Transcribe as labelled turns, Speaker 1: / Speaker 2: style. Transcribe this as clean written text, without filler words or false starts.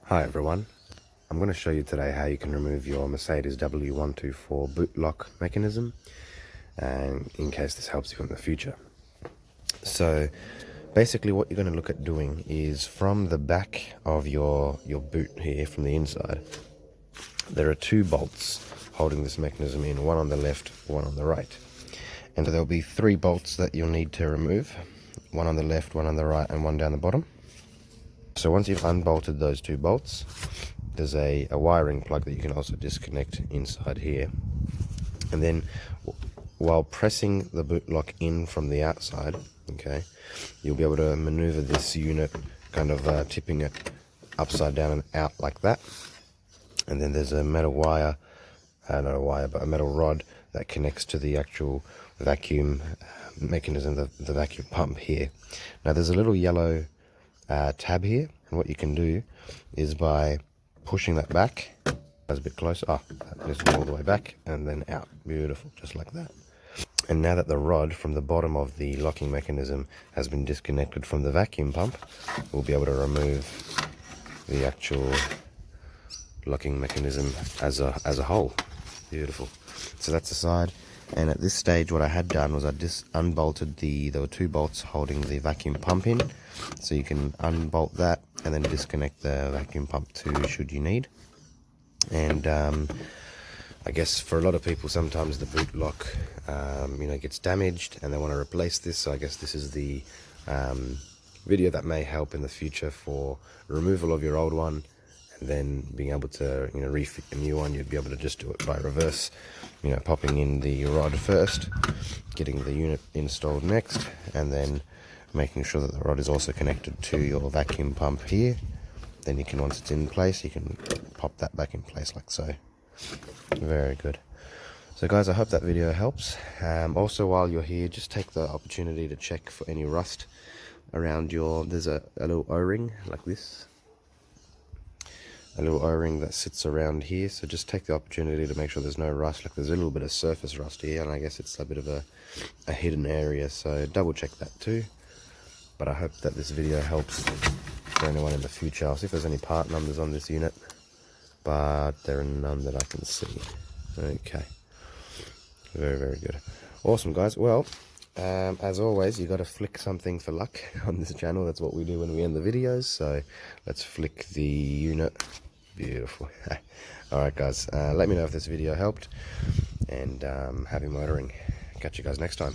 Speaker 1: Hi everyone, I'm going to show you today how you can remove your Mercedes W124 boot lock mechanism, and in case this helps you in the future. So basically what you're going to look at doing is from the back of your boot here, from the inside, there are two bolts holding this mechanism in, one on the left, one on the right. And there'll be three bolts that you'll need to remove, one on the left, one on the right, and one down the bottom. So once you've unbolted those two bolts, there's a wiring plug that you can also disconnect inside here. And then while pressing the boot lock in from the outside, okay, you'll be able to maneuver this unit, kind of tipping it upside down and out like that. And then there's a metal wire, not a wire, but a metal rod that connects to the actual vacuum mechanism, the vacuum pump here. Now there's a little yellow tab here, and what you can do is by pushing that back, that's a bit closer, that is all the way back and then out, beautiful, just like that. And now that the rod from the bottom of the locking mechanism has been disconnected from the vacuum pump, we'll be able to remove the actual locking mechanism as a whole. Beautiful. So that's the side. And at this stage what I had done was I just unbolted there were two bolts holding the vacuum pump in, so you can unbolt that and then disconnect the vacuum pump too, should you need. And I guess for a lot of people sometimes the boot lock gets damaged and they want to replace this, so I guess this is the video that may help in the future for removal of your old one, and then being able to refit a new one. You'd be able to just do it by reverse, popping in the rod first, getting the unit installed next, and then making sure that the rod is also connected to your vacuum pump here. Then you can, once it's in place, you can pop that back in place like so. Very good. So guys, I hope that video helps. Also while you're here, just take the opportunity to check for any rust around there's a little O-ring like this, a little O-ring that sits around here, so just take the opportunity to make sure there's no rust. Like there's a little bit of surface rust here, and I guess it's a bit of a hidden area, so double check that too. But I hope that this video helps for anyone in the future. I'll see if there's any part numbers on this unit, but there are none that I can see. Okay, very, very good. Awesome guys. Well, as always, you got to flick something for luck on this channel. That's what we do when we end the videos, so let's flick the unit. Beautiful. Alright guys, let me know if this video helped, and happy motoring. Catch you guys next time.